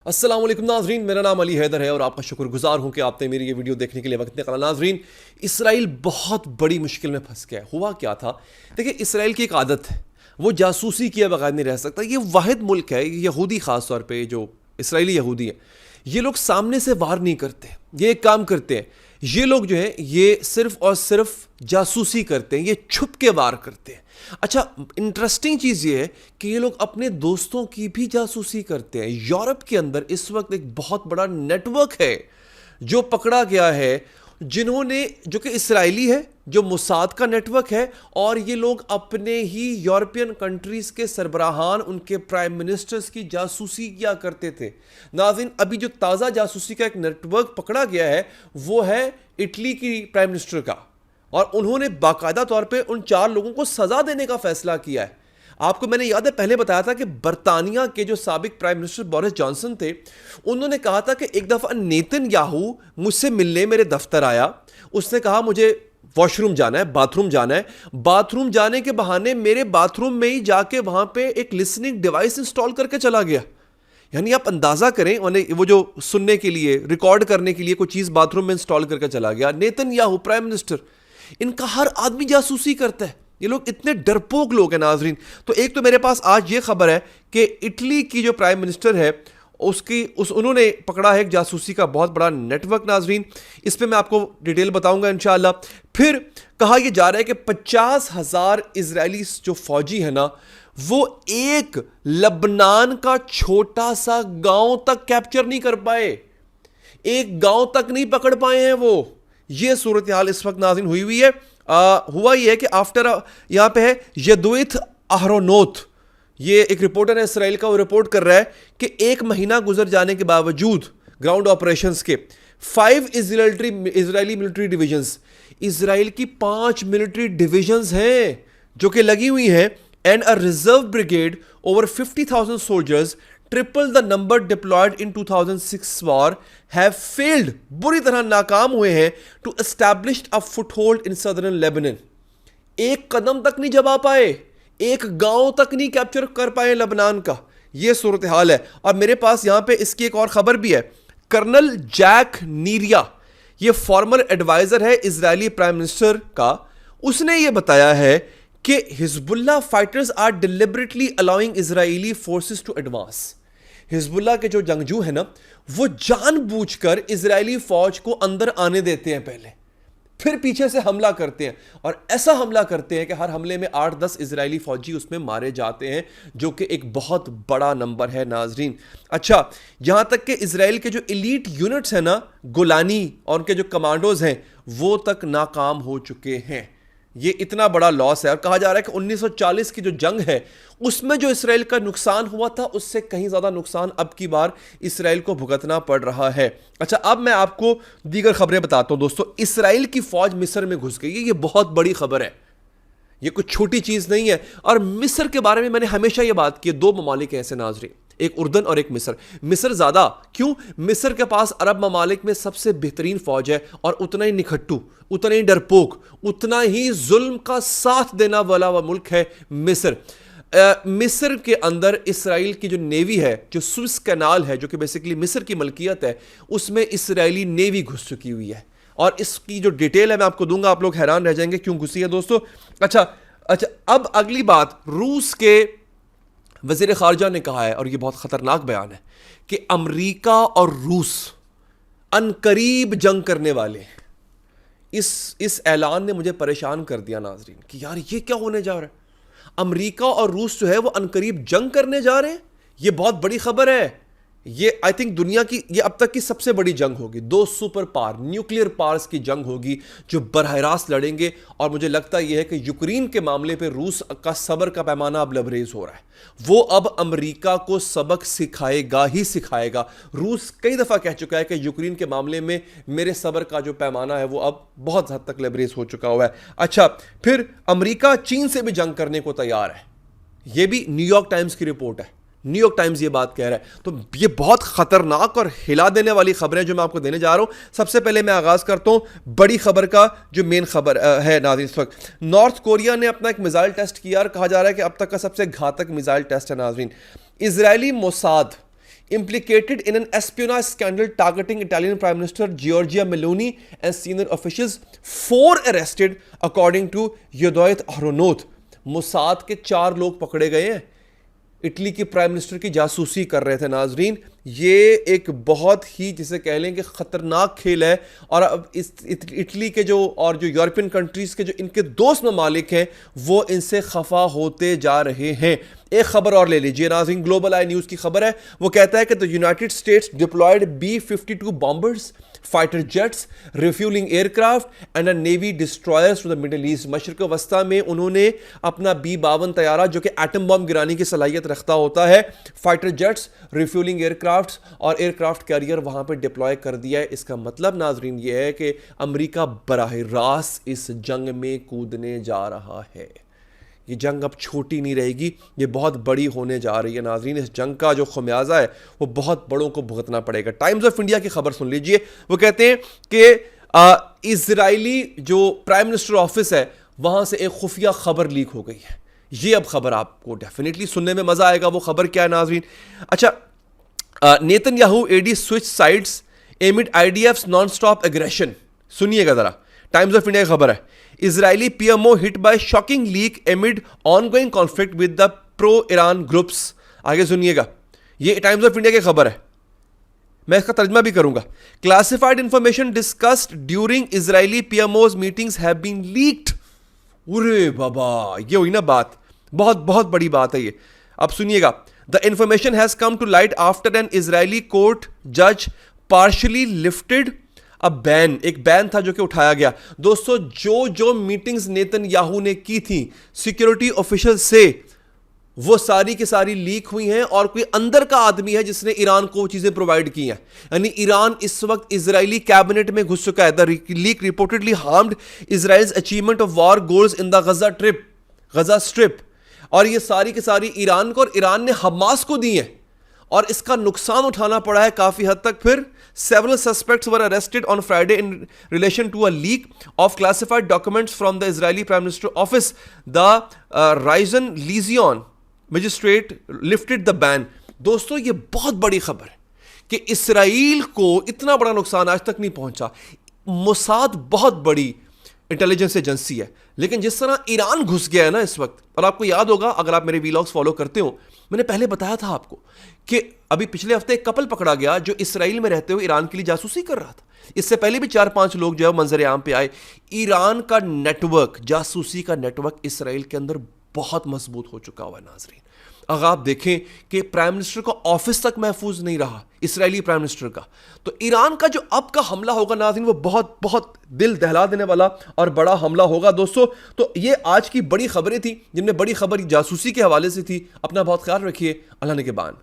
अस्सलाम वालेकुम नाजरीन, मेरा नाम अली हैदर है और आपका शुक्रगुजार हूं कि आपने मेरी ये वीडियो देखने के लिए वक्त निकाला। नाजरीन, इसराइल बहुत बड़ी मुश्किल में फंस गया। हुआ क्या था, देखिए इसराइल की एक आदत है, वो जासूसी किए बगैर नहीं रह सकता। ये वाहिद मुल्क है, यहूदी ख़ास तौर पे जो इसराइली यहूदी है, ये लोग सामने से वार नहीं करते। ये एक काम करते हैं, ये लोग जो है ये सिर्फ और सिर्फ जासूसी करते हैं, ये छुप के वार करते हैं। अच्छा, इंटरेस्टिंग चीज़ ये है कि ये लोग अपने दोस्तों की भी जासूसी करते हैं। यूरोप के अंदर इस वक्त एक बहुत बड़ा नेटवर्क है जो पकड़ा गया है, जिन्होंने, जो कि इसराइली है, जो मुसाद का नेटवर्क है, और ये लोग अपने ही यूरोपियन कंट्रीज के सरबराहान, उनके प्राइम मिनिस्टर्स की जासूसी किया करते थे। नाज़रीन, अभी जो ताज़ा जासूसी का एक नेटवर्क पकड़ा गया है वो है इटली की प्राइम मिनिस्टर का, और उन्होंने बाकायदा तौर पे उन 4 लोगों को सजा देने का फैसला किया है। आपको मैंने याद है पहले बताया था कि बरतानिया के जो साबिक प्राइम मिनिस्टर बोरिस जॉनसन थे, उन्होंने कहा था कि एक दफ़ा नेतन्याहू मुझसे मिलने मेरे दफ्तर आया, उसने कहा मुझे वॉशरूम जाना है, बाथरूम जाना है। बाथरूम जाने के बहाने मेरे बाथरूम में ही जाके वहां पे एक लिसनिंग डिवाइस इंस्टॉल करके चला गया। यानी आप अंदाजा करें, उन्हें वो जो सुनने के लिए, रिकॉर्ड करने के लिए कोई चीज़ बाथरूम में इंस्टॉल करके चला गया। नेतन्याहू प्राइम मिनिस्टर, इनका हर आदमी जासूसी करता है। ये लोग इतने डरपोक लोग हैं नाजरीन। तो एक तो मेरे पास आज ये खबर है कि इटली की जो प्राइम मिनिस्टर है उन्होंने पकड़ा है एक जासूसी का बहुत बड़ा नेटवर्क। नाजरीन, इस पे मैं आपको डिटेल बताऊंगा इंशाअल्लाह। फिर कहा यह जा रहा है कि 50,000 इजरायली जो फौजी है ना, वो एक लबनान का छोटा सा गांव तक कैप्चर नहीं कर पाए, एक गांव तक नहीं पकड़ पाए हैं वो। ये सूरत हाल इस वक्त नाज़रीन हुई है। हुआ ये है कि आफ्टर, यहां पे है यदुइथ अहरोनोत, ये एक रिपोर्टर है इसराइल का, वो रिपोर्ट कर रहा है कि 1 महीना गुजर जाने के बावजूद ग्राउंड ऑपरेशंस के 5 इजरायली मिलिट्री डिविजन्स, इसराइल की 5 मिलिट्री डिविजन्स हैं जो कि लगी हुई हैं, and a reserve brigade over 50,000 soldiers, triple the number deployed in 2006 war, have failed, बुरी तरह नाकाम हुए हैं, to establish a foothold in southern Lebanon. एक कदम तक नहीं जमा पाए, एक गांव तक नहीं कैप्चर कर पाए लेबनान का। यह सूरत हाल है। और मेरे पास यहां पे इसकी एक और खबर भी है। कर्नल जैक नीरिया, यह फॉर्मर एडवाइजर है इजरायली प्राइम मिनिस्टर का, उसने यह बताया है कि Hezbollah fighters are deliberately allowing Israeli forces to advance. Hezbollah के जो जंगजू है ना, वो जानबूझकर इजरायली फौज को अंदर आने देते हैं पहले, फिर पीछे से हमला करते हैं, और ऐसा हमला करते हैं कि हर हमले में 8-10 इजरायली फौजी उसमें मारे जाते हैं, जो कि एक बहुत बड़ा नंबर है नाजरीन। अच्छा, यहां तक कि इजराइल के जो एलीट यूनिट्स हैं ना, गोलानी और उनके जो कमांडोज हैं, वो तक नाकाम हो चुके हैं। ये इतना बड़ा लॉस है। और कहा जा रहा है कि 1940 की जो जंग है उसमें जो इसराइल का नुकसान हुआ था, उससे कहीं ज़्यादा नुकसान अब की बार इसराइल को भुगतना पड़ रहा है। अच्छा, अब मैं आपको दीगर खबरें बताता हूं दोस्तों। इसराइल की फौज मिस्र में घुस गई है, ये बहुत बड़ी खबर है, ये कुछ छोटी चीज़ नहीं है। और मिस्र के बारे में मैंने हमेशा ये बात की है, 2 ममालिक ऐसे नाजरीन, एक उर्दन और एक मिस्र। मिस्र ज़्यादा क्यों? मिस्र के पास अरब ममालिक में सबसे बेहतरीन फौज है, और उतना ही निखट्टू, उतना ही डरपोक, उतना ही जुल्म का साथ देना वाला मुल्क है मिस्र। मिस्र के अंदर इसराइल की जो नेवी है, जो स्विस कैनाल है, जो कि बेसिकली मिस्र की मलकियत है, उसमें इसराइली नेवी घुस चुकी हुई है। और इसकी जो डिटेल है मैं आपको दूंगा, आप लोग हैरान रह जाएंगे क्यों घुसी है दोस्तों। अच्छा, अब अगली बात, रूस के वज़ीर ख़ारजा ने कहा है, और यह बहुत ख़तरनाक बयान है, कि अमेरिका और रूस अनकरीब जंग करने वाले हैं। इस ऐलान ने मुझे परेशान कर दिया नाजरीन, कि यार ये क्या होने जा रहा है। अमेरिका और रूस जो है वो अनकरीब जंग करने जा रहे हैं, ये बहुत बड़ी खबर है। ये आई थिंक दुनिया की ये अब तक की सबसे बड़ी जंग होगी। 2 सुपर पावर, न्यूक्लियर पावर्स की जंग होगी जो बरह रास्त लड़ेंगे। और मुझे लगता यह है कि यूक्रेन के मामले पे रूस का सब्र का पैमाना अब लबरेज हो रहा है। वो अब अमेरिका को सबक सिखाएगा ही सिखाएगा। रूस कई दफ़ा कह चुका है कि यूक्रेन के मामले में मेरे सब्र का जो पैमाना है वो अब बहुत हद तक लबरेज हो चुका हुआ है। अच्छा, फिर अमेरिका चीन से भी जंग करने को तैयार है, यह भी न्यूयॉर्क टाइम्स की रिपोर्ट है। न्यूयॉर्क टाइम्स ये बात कह रहा है। तो ये बहुत खतरनाक और हिला देने वाली खबरें जो मैं आपको देने जा रहा हूं। सबसे पहले मैं आगाज करता हूं बड़ी खबर का, जो मेन खबर है नाज़रीन इस वक्त। नॉर्थ कोरिया ने अपना एक मिसाइल टेस्ट किया, और कहा जा रहा है कि अब तक का सबसे घातक मिसाइल टेस्ट है नाज़रीन। Israeli Mossad implicated in an espionage scandal targeting Italian Prime Minister Giorgia Meloni and senior officials. 4 arrested according to Yedioth Ahronoth. Mossad के 4 लोग पकड़े गए हैं, इटली के प्राइम मिनिस्टर की जासूसी कर रहे थे। नाजरीन, ये एक बहुत ही जिसे कह लें कि ख़तरनाक खेल है। और अब इस इटली के जो और जो यूरोपियन कंट्रीज़ के जो इनके दोस्त ममालिक हैं वो इनसे खफा होते जा रहे हैं। एक खबर और ले लीजिए नाज़रीन, ग्लोबल आई न्यूज़ की खबर है। वो कहता है कि the United States deployed B-52 bombers, fighter jets, refueling aircraft and navy destroyers to the Middle East. मशरक़ वस्ता में उन्होंने अपना B-52 तैयारा जो कि एटम बम गिराने की सलाहियत रखता होता है, फाइटर जेट्स, रिफ्यूलिंग एयरक्राफ्ट और एयरक्राफ्ट कैरियर वहां पर डिप्लॉय कर दिया है। इसका मतलब नाजरीन ये है कि अमेरिका बराह रास्त इस जंग में कूदने जा रहा है। ये जंग अब छोटी नहीं रहेगी, ये बहुत बड़ी होने जा रही है। नाजरीन, इस जंग का जो खमियाजा है वो बहुत बड़ों को भुगतना पड़ेगा। टाइम्स ऑफ इंडिया की खबर सुन लीजिए। वो कहते हैं कि इजरायली जो प्राइम मिनिस्टर ऑफिस है वहां से एक खुफिया खबर लीक हो गई है। ये अब खबर आपको डेफिनेटली सुनने में मजा आएगा। वो खबर क्या है नाजरीन? अच्छा, Netanyahu aide switch sides amid IDF's non stop aggression. सुनिएगा जरा, टाइम्स ऑफ इंडिया की खबर है। Israeli PMO hit by shocking leak amid ongoing conflict with the pro Iran groups. आगे सुनिएगा, ये टाइम्स ऑफ इंडिया की खबर है, मैं इसका तर्जमा भी करूंगा। Classified information discussed during Israeli PMO's meetings have been leaked. अरे बाबा, ये हुई ना बात, बहुत बहुत बड़ी बात है ये। अब सुनिएगा, the information has come to light after an Israeli court जज पार्शली लिफ्टेड अ बैन। एक बैन था जो कि उठाया गया। दोस्तों, जो मीटिंग्स नेतन्याहू ने की थी सिक्योरिटी ऑफिशियल से, वो सारी की सारी लीक हुई हैं और कोई अंदर का आदमी है जिसने ईरान को वो चीजें प्रोवाइड की हैं। यानी ईरान इस वक्त इजरायली कैबिनेट में घुस चुका है। The leak reportedly harmed Israel's achievement of war goals in the Gaza strip. और ये सारी की सारी ईरान को और ईरान ने हमास को दी है और इसका नुकसान उठाना पड़ा है काफी हद तक। फिर several suspects were arrested on Friday in relation to a leak of classified documents from the Israeli Prime Minister office. The Rison Lezion magistrate lifted the ban. दोस्तों, ये बहुत बड़ी खबर है कि इसराइल को इतना बड़ा नुकसान आज तक नहीं पहुंचा। मोसाद बहुत बड़ी इंटेलिजेंस एजेंसी है, लेकिन जिस तरह ईरान घुस गया है ना इस वक्त, और आपको याद होगा अगर आप मेरे वीलॉग्स फॉलो करते हो, मैंने पहले बताया था आपको कि अभी पिछले हफ्ते एक कपल पकड़ा गया जो इसराइल में रहते हुए ईरान के लिए जासूसी कर रहा था। इससे पहले भी 4-5 लोग जो है मंजर आम पे आए। ईरान का नेटवर्क, जासूसी का नेटवर्क इसराइल के अंदर बहुत मजबूत हो चुका हुआ है। नाजरीन, अगर आप देखें कि प्राइम मिनिस्टर का ऑफिस तक महफूज नहीं रहा इसराइली प्राइम मिनिस्टर का, तो ईरान का जो अब का हमला होगा नाज़रीन, वो बहुत बहुत दिल दहला देने वाला और बड़ा हमला होगा दोस्तों। तो ये आज की बड़ी खबरें थी जिनमें बड़ी खबर जासूसी के हवाले से थी। अपना बहुत ख्याल रखिए। अल्लाह ने के बान।